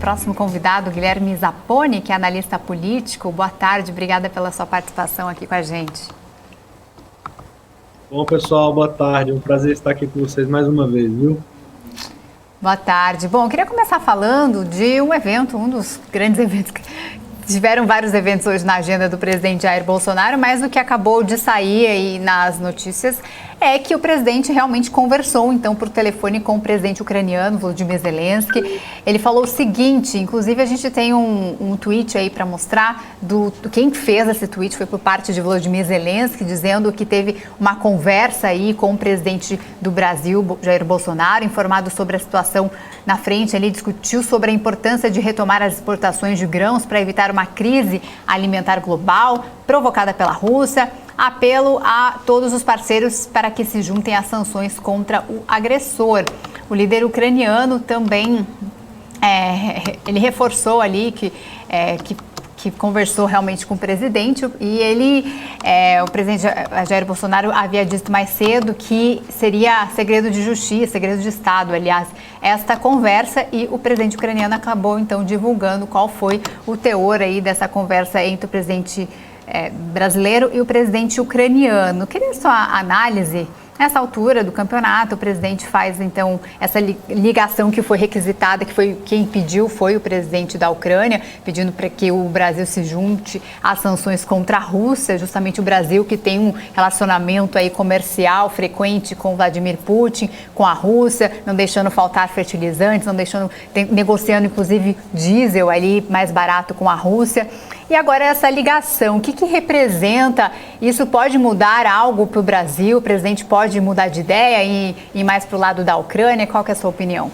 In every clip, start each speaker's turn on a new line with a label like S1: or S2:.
S1: próximo convidado, Guilherme Zapponi, que é analista político. Boa tarde, obrigada pela sua participação aqui com a gente.
S2: Bom, pessoal, boa tarde. É um prazer estar aqui com vocês mais uma vez, viu?
S1: Boa tarde. Bom, eu queria começar falando de um evento, um dos grandes eventos. Tiveram vários eventos hoje na agenda do presidente Jair Bolsonaro, mas o que acabou de sair aí nas notícias é que o presidente realmente conversou, então, por telefone com o presidente ucraniano, Volodymyr Zelensky. Ele falou o seguinte, inclusive a gente tem um tweet aí para mostrar, quem fez esse tweet foi por parte de Volodymyr Zelensky, dizendo que teve uma conversa aí com o presidente do Brasil, Jair Bolsonaro, informado sobre a situação na frente. Ele discutiu sobre a importância de retomar as exportações de grãos para evitar uma crise alimentar global provocada pela Rússia. Apelo a todos os parceiros para que se juntem às sanções contra o agressor. O líder ucraniano também, ele reforçou ali que conversou realmente com o presidente e o presidente Jair Bolsonaro havia dito mais cedo que seria segredo de justiça, segredo de Estado, aliás, esta conversa, e o presidente ucraniano acabou então divulgando qual foi o teor aí dessa conversa entre o presidente brasileiro e o presidente ucraniano. Queria só a análise. Nessa altura do campeonato, o presidente faz, então, essa ligação que foi requisitada, que foi quem pediu, foi o presidente da Ucrânia, pedindo para que o Brasil se junte às sanções contra a Rússia, justamente o Brasil que tem um relacionamento aí comercial frequente com Vladimir Putin, com a Rússia, não deixando faltar fertilizantes, negociando, inclusive, diesel ali mais barato com a Rússia. E agora essa ligação, o que representa? Isso pode mudar algo para o Brasil? O presidente pode mudar de ideia e ir mais para o lado da Ucrânia? Qual que é a sua opinião?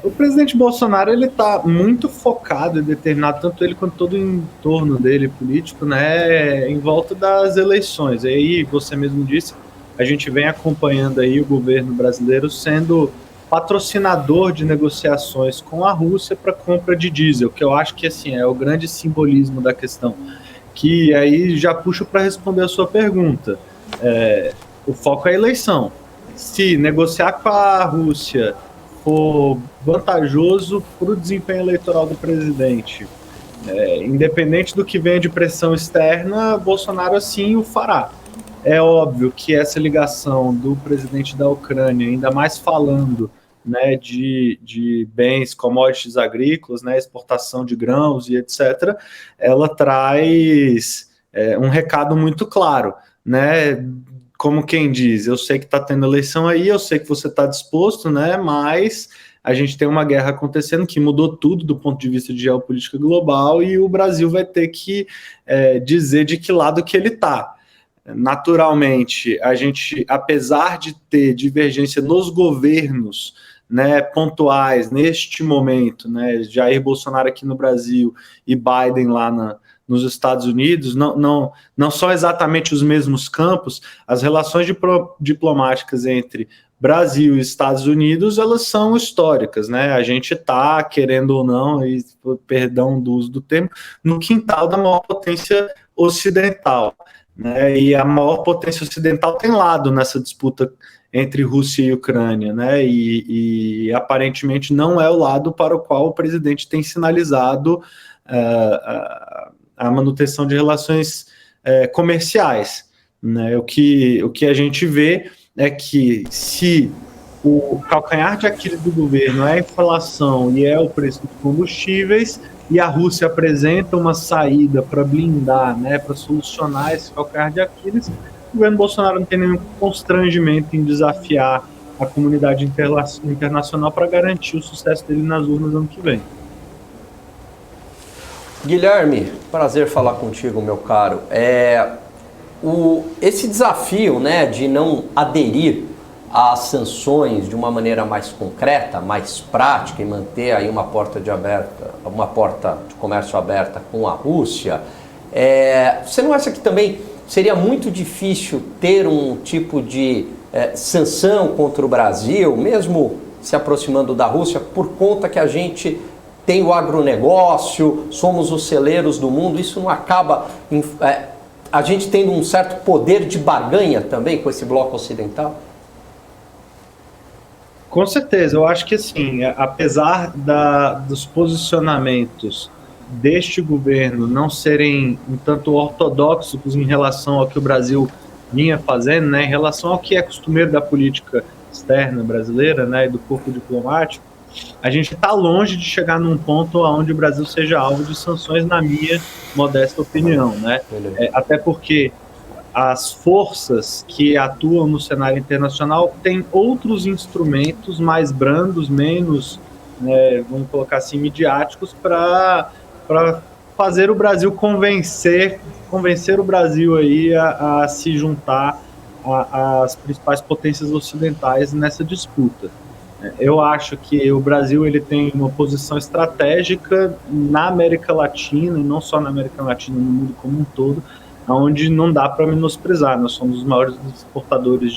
S2: O presidente Bolsonaro, ele está muito focado e determinado, tanto ele quanto todo o entorno dele político, né, em volta das eleições. E aí, você mesmo disse, a gente vem acompanhando aí o governo brasileiro sendo patrocinador de negociações com a Rússia para compra de diesel, que eu acho que assim é o grande simbolismo da questão, que aí já puxo para responder a sua pergunta. O foco é a eleição. Se negociar com a Rússia for vantajoso para o desempenho eleitoral do presidente, independente do que venha de pressão externa, Bolsonaro assim o fará. É óbvio que essa ligação do presidente da Ucrânia, ainda mais falando, né, de bens, commodities agrícolas, né, exportação de grãos e etc., ela traz um recado muito claro, né, como quem diz, eu sei que está tendo eleição aí, eu sei que você está disposto, né, mas a gente tem uma guerra acontecendo que mudou tudo do ponto de vista de geopolítica global e o Brasil vai ter que dizer de que lado que ele está. Naturalmente, a gente, apesar de ter divergência nos governos, né, pontuais neste momento, né, Jair Bolsonaro aqui no Brasil e Biden lá nos Estados Unidos, não são exatamente os mesmos campos. As relações diplomáticas entre Brasil e Estados Unidos, elas são históricas, né? A gente está, querendo ou não, e perdão do uso do termo, no quintal da maior potência ocidental, né? E a maior potência ocidental tem lado nessa disputa entre Rússia e Ucrânia, né? E aparentemente não é o lado para o qual o presidente tem sinalizado a manutenção de relações comerciais, né? O que a gente vê é que se o calcanhar de Aquiles do governo é a inflação e é o preço dos combustíveis, e a Rússia apresenta uma saída para blindar, né, para solucionar esse calcanhar de Aquiles, o governo Bolsonaro não tem nenhum constrangimento em desafiar a comunidade internacional para garantir o sucesso dele nas urnas ano que vem.
S3: Guilherme, prazer falar contigo, meu caro. Esse desafio, né, de não aderir às sanções de uma maneira mais concreta, mais prática e manter aí uma porta de comércio aberta com a Rússia, você não acha que também seria muito difícil ter um tipo de sanção contra o Brasil, mesmo se aproximando da Rússia, por conta que a gente tem o agronegócio, somos os celeiros do mundo, isso não acaba a gente tendo um certo poder de barganha também com esse bloco ocidental?
S2: Com certeza, eu acho que assim, apesar dos posicionamentos deste governo não serem um tanto ortodoxos em relação ao que o Brasil vinha fazendo, né, em relação ao que é costumeiro da política externa brasileira, né, e do corpo diplomático, a gente está longe de chegar num ponto onde o Brasil seja alvo de sanções, na minha modesta opinião, né? Até porque as forças que atuam no cenário internacional têm outros instrumentos mais brandos, menos, né, vamos colocar assim, midiáticos, para fazer o Brasil convencer o Brasil aí a se juntar às principais potências ocidentais nessa disputa. Eu acho que o Brasil ele tem uma posição estratégica na América Latina, e não só na América Latina, no mundo como um todo, onde não dá para menosprezar. Nós somos os maiores exportadores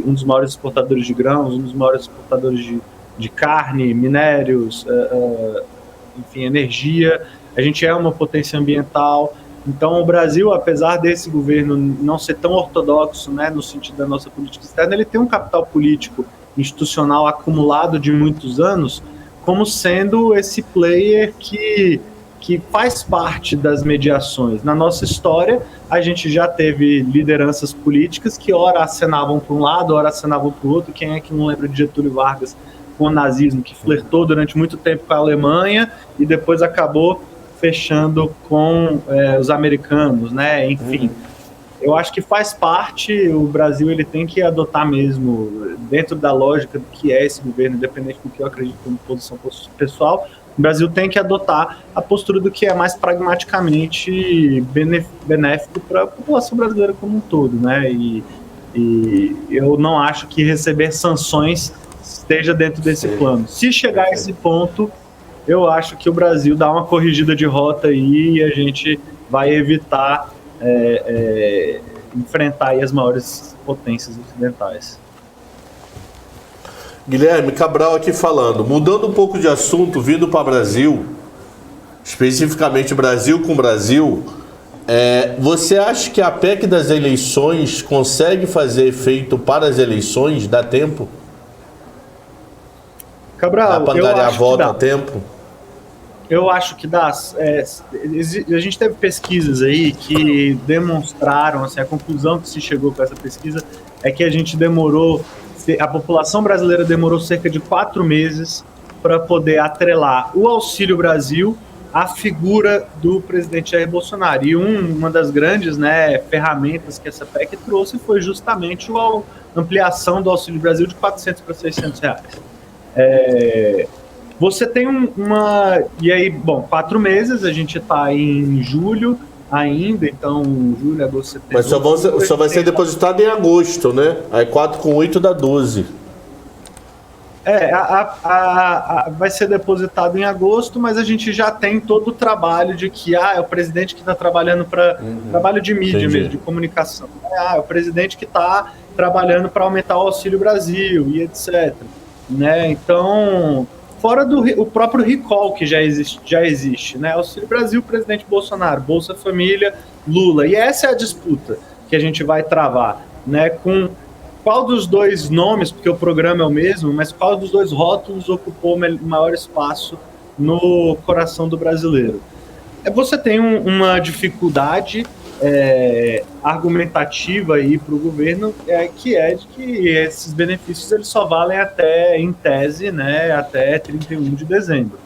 S2: um dos maiores exportadores de grãos, um dos maiores exportadores de carne, minérios, enfim, energia. A gente é uma potência ambiental. Então, o Brasil, apesar desse governo não ser tão ortodoxo, né, no sentido da nossa política externa, ele tem um capital político institucional acumulado de muitos anos, como sendo esse player que faz parte das mediações. Na nossa história, a gente já teve lideranças políticas que ora acenavam para um lado, ora acenavam para o outro. Quem é que não lembra de Getúlio Vargas com o nazismo, que flertou durante muito tempo com a Alemanha e depois acabou fechando com os americanos, né? Enfim, eu acho que faz parte. O Brasil ele tem que adotar mesmo, dentro da lógica do que é esse governo, independente do que eu acredito como posição pessoal, o Brasil tem que adotar a postura do que é mais pragmaticamente benéfico para a população brasileira como um todo, né? E eu não acho que receber sanções esteja dentro desse plano. Se chegar a esse ponto, eu acho que o Brasil dá uma corrigida de rota aí e a gente vai evitar enfrentar aí as maiores potências ocidentais.
S4: Guilherme Cabral aqui falando, mudando um pouco de assunto, vindo para o Brasil, especificamente Brasil com Brasil, você acha que a PEC das eleições consegue fazer efeito para as eleições? Dá tempo?
S2: Cabral,
S4: dá para angariar a volta a tempo?
S2: Eu acho que dá. A gente teve pesquisas aí que demonstraram, assim, a conclusão que se chegou com essa pesquisa é que a população brasileira demorou cerca de 4 meses para poder atrelar o Auxílio Brasil à figura do presidente Jair Bolsonaro. E uma das grandes, né, ferramentas que essa PEC trouxe foi justamente a ampliação do Auxílio Brasil de R$400 para R$600. Você tem E aí, bom, 4 meses, a gente está em julho ainda, então julho, agosto, setembro...
S4: Mas só vai ser depositado em agosto, né? Aí 4 com 8 dá 12.
S2: Vai ser depositado em agosto, mas a gente já tem todo o trabalho de que é o presidente que está trabalhando para trabalho de mídia mesmo, de comunicação. É o presidente que está trabalhando para aumentar o Auxílio Brasil e etc. Né? Então... Fora o próprio recall que já existe, né? Auxílio Brasil, presidente Bolsonaro, Bolsa Família, Lula. E essa é a disputa que a gente vai travar, né? Com qual dos dois nomes, porque o programa é o mesmo, mas qual dos dois rótulos ocupou o maior espaço no coração do brasileiro? Você tem uma dificuldade argumentativa aí para o governo, que é de que esses benefícios eles só valem até, em tese, né, até 31 de dezembro.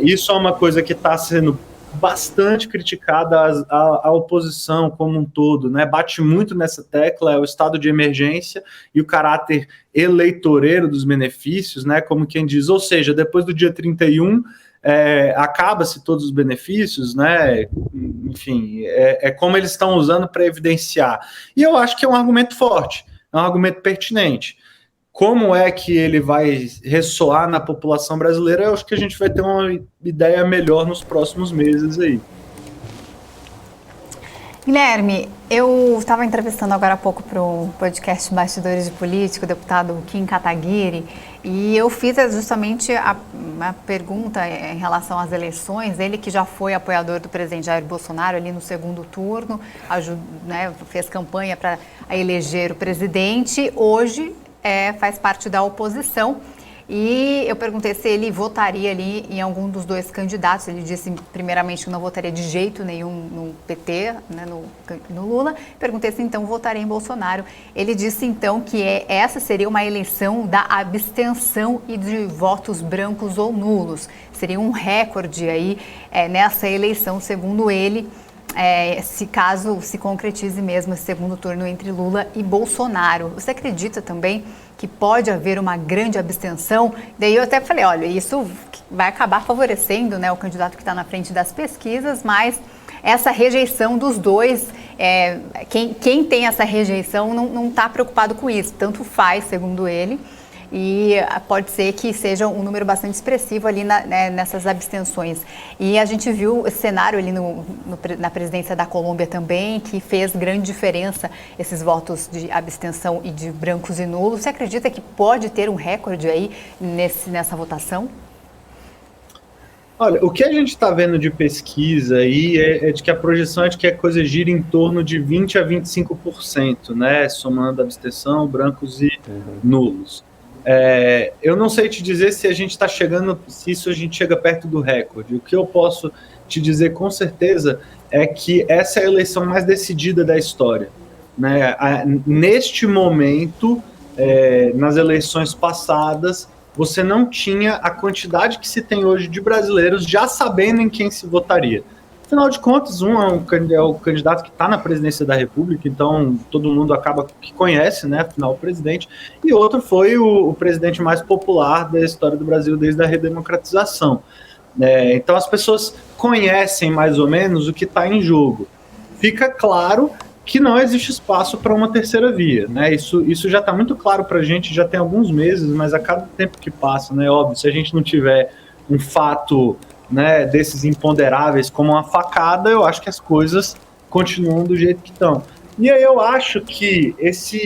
S2: Isso é uma coisa que está sendo bastante criticada, a oposição como um todo, né, bate muito nessa tecla, o estado de emergência e o caráter eleitoreiro dos benefícios, né, como quem diz, ou seja, depois do dia 31, acaba-se todos os benefícios, né? Enfim, como eles estão usando para evidenciar. E eu acho que é um argumento forte, é um argumento pertinente. Como é que ele vai ressoar na população brasileira? Eu acho que a gente vai ter uma ideia melhor nos próximos meses aí.
S1: Guilherme, eu estava entrevistando agora há pouco para o podcast Bastidores de Política, o deputado Kim Kataguiri, e eu fiz justamente uma pergunta em relação às eleições. Ele, que já foi apoiador do presidente Jair Bolsonaro ali no segundo turno, fez campanha para eleger o presidente, hoje faz parte da oposição. E eu perguntei se ele votaria ali em algum dos dois candidatos. Ele disse, primeiramente, que não votaria de jeito nenhum no PT, né, no Lula. Perguntei se, então, votaria em Bolsonaro. Ele disse, então, que essa seria uma eleição da abstenção e de votos brancos ou nulos. Seria um recorde aí nessa eleição, segundo ele, se caso se concretize mesmo esse segundo turno entre Lula e Bolsonaro. Você acredita também que pode haver uma grande abstenção? Daí eu até falei, olha, isso vai acabar favorecendo, né, o candidato que está na frente das pesquisas, mas essa rejeição dos dois, quem tem essa rejeição não está preocupado com isso, tanto faz, segundo ele, e pode ser que seja um número bastante expressivo ali nessas abstenções. E a gente viu esse cenário ali na presidência da Colômbia também, que fez grande diferença esses votos de abstenção e de brancos e nulos. Você acredita que pode ter um recorde aí nessa votação?
S2: Olha, o que a gente está vendo de pesquisa aí é de que a projeção é de que a coisa gira em torno de 20% a 25%, né? Somando abstenção, brancos e nulos. Eu não sei te dizer se a gente está chegando, se isso a gente chega perto do recorde. O que eu posso te dizer com certeza é que essa é a eleição mais decidida da história, né? Neste momento, nas eleições passadas, você não tinha a quantidade que se tem hoje de brasileiros já sabendo em quem se votaria. Afinal de contas, um é o candidato que está na presidência da República, então todo mundo acaba que conhece, né, afinal, o presidente, e outro foi o presidente mais popular da história do Brasil desde a redemocratização. Então as pessoas conhecem mais ou menos o que está em jogo. Fica claro que não existe espaço para uma terceira via, né? Isso já está muito claro para a gente, já tem alguns meses, mas a cada tempo que passa, né, óbvio, se a gente não tiver um fato, né, desses imponderáveis como uma facada, eu acho que as coisas continuam do jeito que estão. E aí eu acho que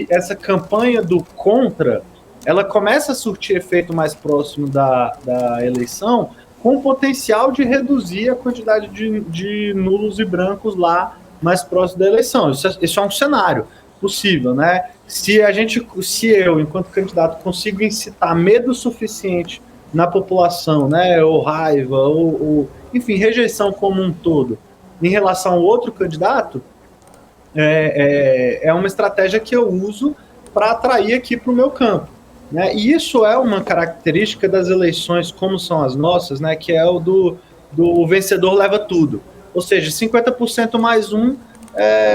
S2: essa campanha do contra, ela começa a surtir efeito mais próximo da eleição, com o potencial de reduzir a quantidade de nulos e brancos lá mais próximo da eleição. Isso é um cenário possível, né? Se eu, enquanto candidato, consigo incitar medo suficiente na população, né, ou raiva, ou enfim, rejeição como um todo, em relação ao outro candidato, é uma estratégia que eu uso para atrair aqui para o meu campo, né? E isso é uma característica das eleições como são as nossas, né, que é o do vencedor leva tudo. Ou seja, 50% mais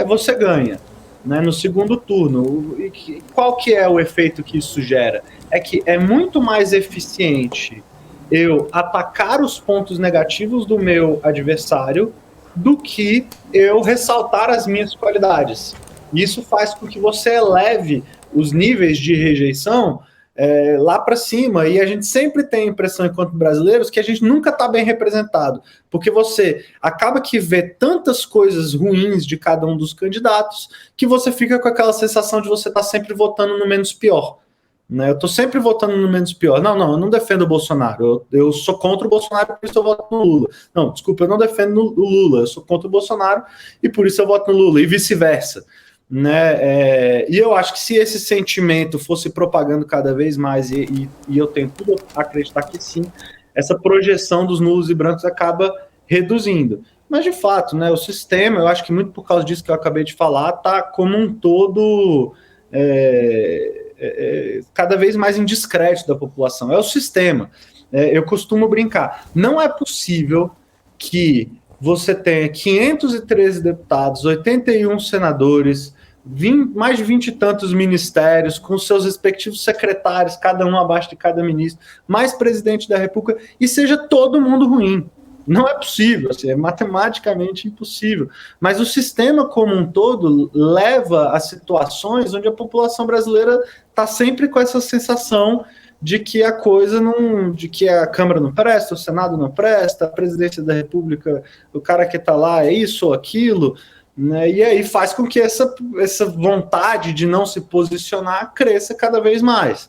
S2: você ganha, né, no segundo turno. E qual que é o efeito que isso gera? É que é muito mais eficiente eu atacar os pontos negativos do meu adversário do que eu ressaltar as minhas qualidades. Isso faz com que você eleve os níveis de rejeição lá para cima, e a gente sempre tem a impressão, enquanto brasileiros, que a gente nunca está bem representado, porque você acaba que vê tantas coisas ruins de cada um dos candidatos que você fica com aquela sensação de você estar sempre votando no menos pior, né? Eu estou sempre votando no menos pior. Não, eu não defendo o Bolsonaro, eu sou contra o Bolsonaro, por isso eu voto no Lula. Não, desculpa, eu não defendo o Lula, eu sou contra o Bolsonaro e por isso eu voto no Lula, e vice-versa, né? E eu acho que se esse sentimento fosse propagando cada vez mais, e eu tenho tudo a acreditar que sim, essa projeção dos nulos e brancos acaba reduzindo. Mas, de fato, né, o sistema, eu acho que muito por causa disso que eu acabei de falar, está como um todo cada vez mais em descrédito da população. É o sistema. Eu costumo brincar. Não é possível que você tenha 513 deputados, 81 senadores, mais de 20 e tantos ministérios, com seus respectivos secretários, cada um abaixo de cada ministro, mais presidente da República, e seja todo mundo ruim. Não é possível, assim, é matematicamente impossível. Mas o sistema como um todo leva a situações onde a população brasileira está sempre com essa sensação de que a coisa não, de que a Câmara não presta, o Senado não presta, a presidência da República, o cara que está lá é isso ou aquilo, né? E aí faz com que essa vontade de não se posicionar cresça cada vez mais,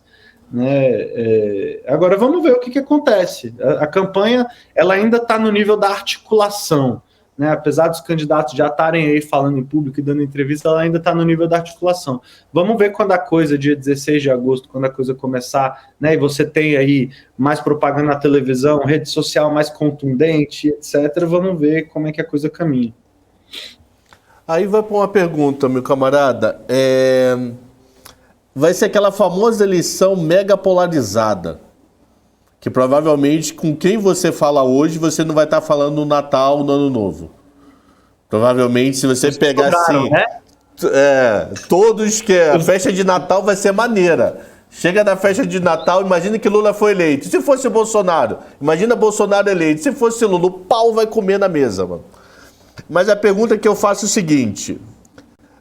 S2: né? Agora vamos ver o que acontece. A campanha ela ainda está no nível da articulação, né? Apesar dos candidatos já estarem aí falando em público e dando entrevista, ela ainda está no nível da articulação. Vamos ver quando a coisa, dia 16 de agosto, quando a coisa começar, né? E você tem aí mais propaganda na televisão, rede social mais contundente, etc. Vamos ver como é que a coisa caminha.
S4: Aí vai para uma pergunta, meu camarada. Vai ser aquela famosa eleição mega polarizada, que provavelmente com quem você fala hoje, você não vai estar falando no Natal, no Ano Novo. Provavelmente, se você pegar assim...
S2: Né?
S4: Todos que a festa de Natal vai ser maneira. Chega na festa de Natal, imagina que Lula foi eleito. Se fosse Bolsonaro, imagina Bolsonaro eleito. Se fosse Lula, o pau vai comer na mesa, mano. Mas a pergunta que eu faço é o seguinte: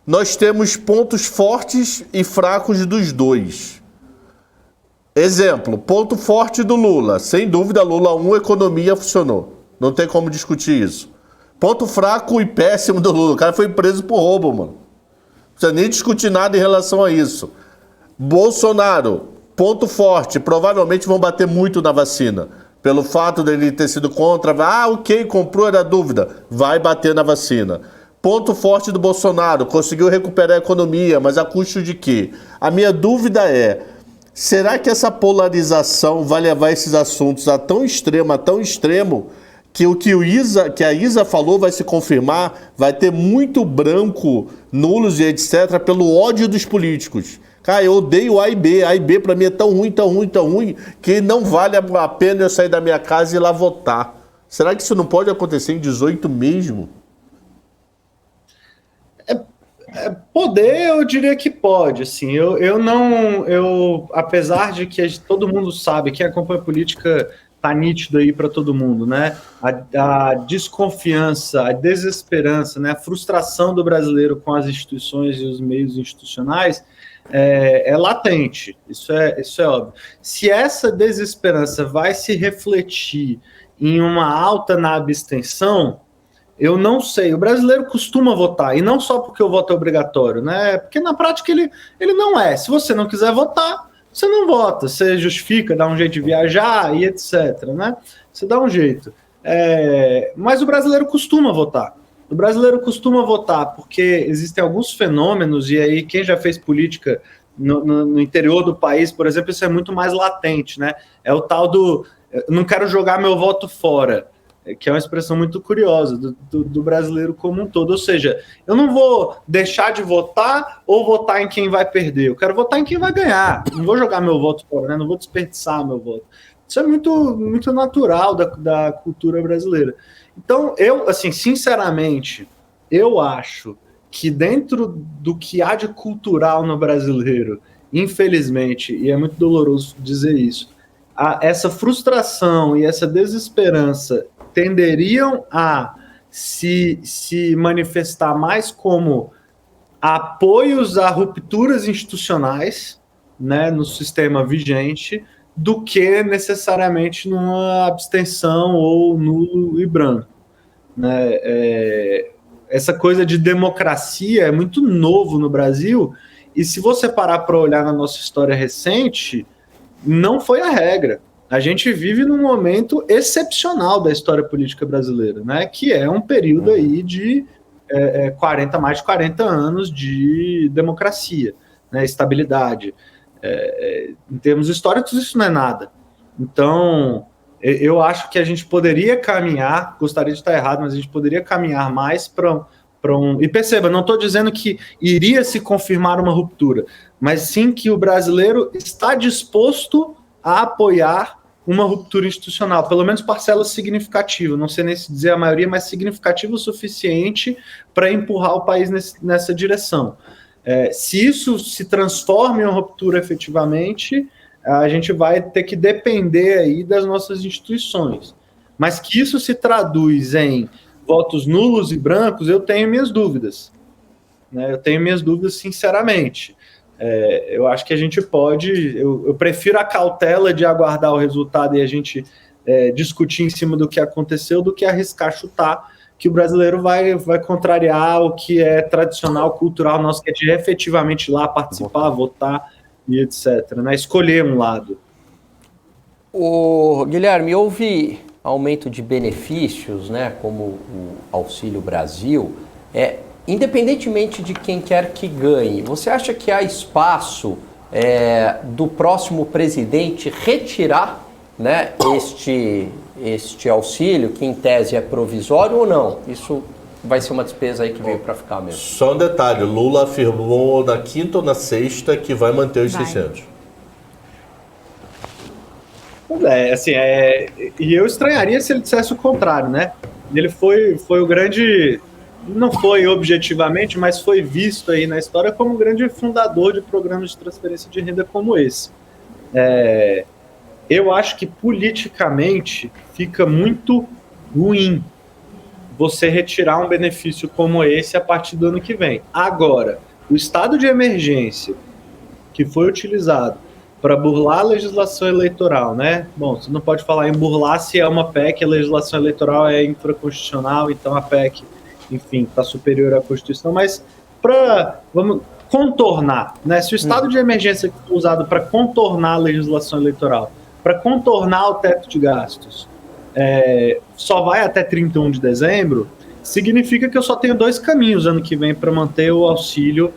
S4: nós temos pontos fortes e fracos dos dois. Exemplo, ponto forte do Lula. Sem dúvida, Lula 1, economia funcionou. Não tem como discutir isso. Ponto fraco e péssimo do Lula. O cara foi preso por roubo, mano. Não precisa nem discutir nada em relação a isso. Bolsonaro, ponto forte. Provavelmente vão bater muito na vacina. Pelo fato dele ter sido contra. Ok, comprou, era dúvida. Vai bater na vacina. Ponto forte do Bolsonaro. Conseguiu recuperar a economia, mas a custo de quê? A minha dúvida é: será que essa polarização vai levar esses assuntos a tão extremo, que o que a Isa falou vai se confirmar? Vai ter muito branco, nulos e etc. pelo ódio dos políticos. Cara, eu odeio A e B. A e B pra mim é tão ruim, que não vale a pena eu sair da minha casa e ir lá votar. Será que isso não pode acontecer em 18 mesmo?
S2: Poder, eu diria que pode, assim, apesar de que todo mundo sabe, quem acompanha política tá nítido aí para todo mundo, né, a desconfiança, a desesperança, né, a frustração do brasileiro com as instituições e os meios institucionais é latente, isso é óbvio. Se essa desesperança vai se refletir em uma alta na abstenção, eu não sei. O brasileiro costuma votar, e não só porque o voto é obrigatório, né? Porque na prática ele não é. Se você não quiser votar, você não vota. Você justifica, dá um jeito de viajar e etc, né? Você dá um jeito. Mas o brasileiro costuma votar. O brasileiro costuma votar porque existem alguns fenômenos, e aí quem já fez política no interior do país, por exemplo, isso é muito mais latente, né? É o tal do não quero jogar meu voto fora, que é uma expressão muito curiosa do brasileiro como um todo. Ou seja, eu não vou deixar de votar ou votar em quem vai perder. Eu quero votar em quem vai ganhar. Não vou jogar meu voto fora, né? Não vou desperdiçar meu voto. Isso é muito, muito natural da cultura brasileira. Então, eu, assim, sinceramente, eu acho que dentro do que há de cultural no brasileiro, infelizmente, e é muito doloroso dizer isso, essa frustração e essa desesperança tenderiam a se manifestar mais como apoios a rupturas institucionais, né, no sistema vigente, do que necessariamente numa abstenção ou nulo e branco, né? Essa coisa de democracia é muito novo no Brasil, e se você parar para olhar na nossa história recente, não foi a regra. A gente vive num momento excepcional da história política brasileira, né? Que é um período aí de mais de 40 anos de democracia, né? Estabilidade. Em termos históricos, isso não é nada. Então, eu acho que a gente poderia caminhar, gostaria de estar errado, mas a gente poderia caminhar mais para um... E perceba, não estou dizendo que iria se confirmar uma ruptura, mas sim que o brasileiro está disposto a apoiar uma ruptura institucional, pelo menos parcela significativa, não sei nem se dizer a maioria, mas significativa o suficiente para empurrar o país nessa direção. Se isso se transforma em uma ruptura efetivamente, a gente vai ter que depender aí das nossas instituições. Mas que isso se traduz em votos nulos e brancos, eu tenho minhas dúvidas, né? Eu tenho minhas dúvidas, sinceramente. Eu acho que a gente pode... Eu prefiro a cautela de aguardar o resultado e a gente discutir em cima do que aconteceu do que arriscar chutar que o brasileiro vai contrariar o que é tradicional, cultural nosso, que é de efetivamente ir lá participar, votar e etc, né? Escolher um lado.
S3: Guilherme, houve aumento de benefícios, né, como o Auxílio Brasil, independentemente de quem quer que ganhe, você acha que há espaço do próximo presidente retirar, né, este auxílio, que em tese é provisório ou não? Isso vai ser uma despesa aí que veio para ficar mesmo.
S4: Só um detalhe, Lula afirmou na quinta ou na sexta que vai manter os 600.
S2: E eu estranharia se ele dissesse o contrário, né? Ele foi o grande, não foi objetivamente, mas foi visto aí na história como um grande fundador de programas de transferência de renda como esse. Eu acho que politicamente fica muito ruim você retirar um benefício como esse a partir do ano que vem. Agora, o estado de emergência que foi utilizado para burlar a legislação eleitoral, né? Bom, você não pode falar em burlar se é uma PEC, a legislação eleitoral é infraconstitucional, então a PEC, enfim, está superior à Constituição, mas vamos contornar, né? Se o estado de emergência foi usado para contornar a legislação eleitoral, para contornar o teto de gastos, só vai até 31 de dezembro, significa que eu só tenho 2 caminhos ano que vem para manter o Auxílio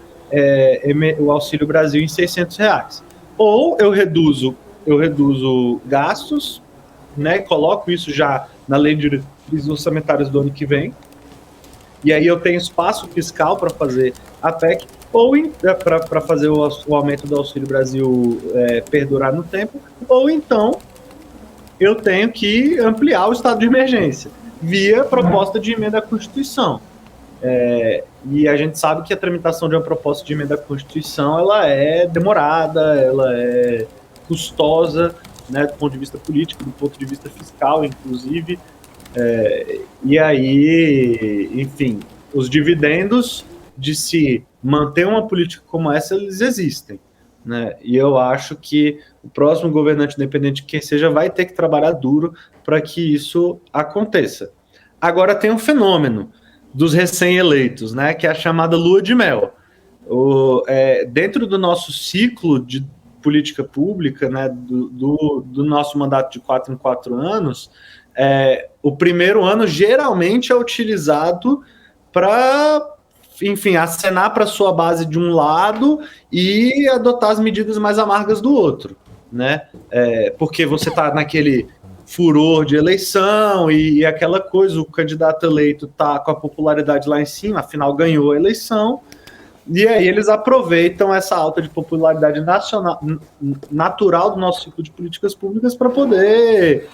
S2: Brasil em R$600. Ou eu reduzo gastos, né, coloco isso já na lei de diretrizes orçamentárias do ano que vem, e aí eu tenho espaço fiscal para fazer a PEC, ou para fazer o aumento do Auxílio Brasil perdurar no tempo, ou então eu tenho que ampliar o estado de emergência via proposta de emenda à Constituição. E a gente sabe que a tramitação de uma proposta de emenda à Constituição ela é demorada, ela é custosa, né, do ponto de vista político, do ponto de vista fiscal, inclusive. E aí, enfim, os dividendos de se manter uma política como essa, eles existem, né? E eu acho que o próximo governante, independente de quem seja, vai ter que trabalhar duro para que isso aconteça. Agora tem um fenômeno dos recém-eleitos, né, que é a chamada lua de mel. Dentro do nosso ciclo de política pública, né, do nosso mandato de 4 em 4 anos, o primeiro ano geralmente é utilizado para, enfim, acenar para sua base de um lado e adotar as medidas mais amargas do outro, né? Porque você está naquele furor de eleição e aquela coisa, o candidato eleito está com a popularidade lá em cima, afinal ganhou a eleição, e aí eles aproveitam essa alta de popularidade natural do nosso ciclo de políticas públicas para poder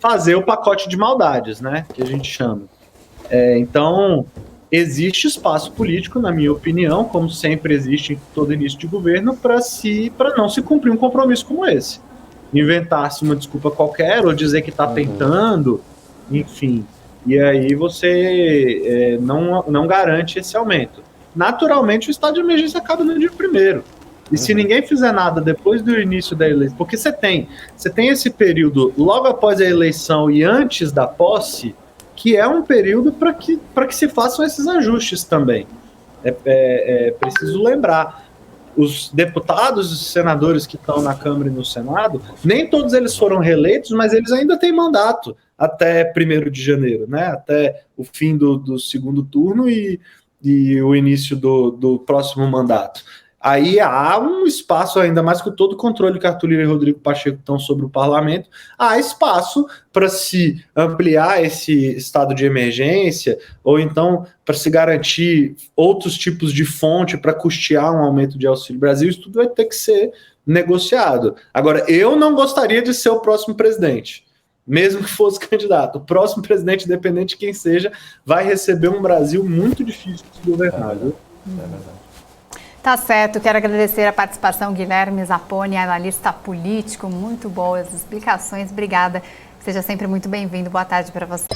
S2: fazer o pacote de maldades, né, que a gente chama. Então, existe espaço político, na minha opinião, como sempre existe em todo início de governo, para não se cumprir um compromisso como esse. Inventar-se uma desculpa qualquer ou dizer que está tentando, enfim. E aí você não garante esse aumento. Naturalmente, o estado de emergência acaba no dia 1º. E se ninguém fizer nada depois do início da eleição, porque você tem esse período logo após a eleição e antes da posse, que é um período para que se façam esses ajustes também. Preciso lembrar. Os deputados e senadores que estão na Câmara e no Senado, nem todos eles foram reeleitos, mas eles ainda têm mandato até 1º de janeiro, né? Até o fim do segundo turno e o início do próximo mandato. Aí há um espaço, ainda mais com todo o controle que Arthur Lira e Rodrigo Pacheco estão sobre o parlamento, há espaço para se ampliar esse estado de emergência, ou então para se garantir outros tipos de fonte para custear um aumento de Auxílio Brasil. Isso tudo vai ter que ser negociado. Agora, eu não gostaria de ser o próximo presidente, mesmo que fosse candidato. O próximo presidente, independente de quem seja, vai receber um Brasil muito difícil de se governar. Viu?
S3: Verdade.
S1: Tá certo, quero agradecer a participação, Guilherme Zapponi, analista político, muito boas explicações, obrigada, seja sempre muito bem-vindo, boa tarde para você.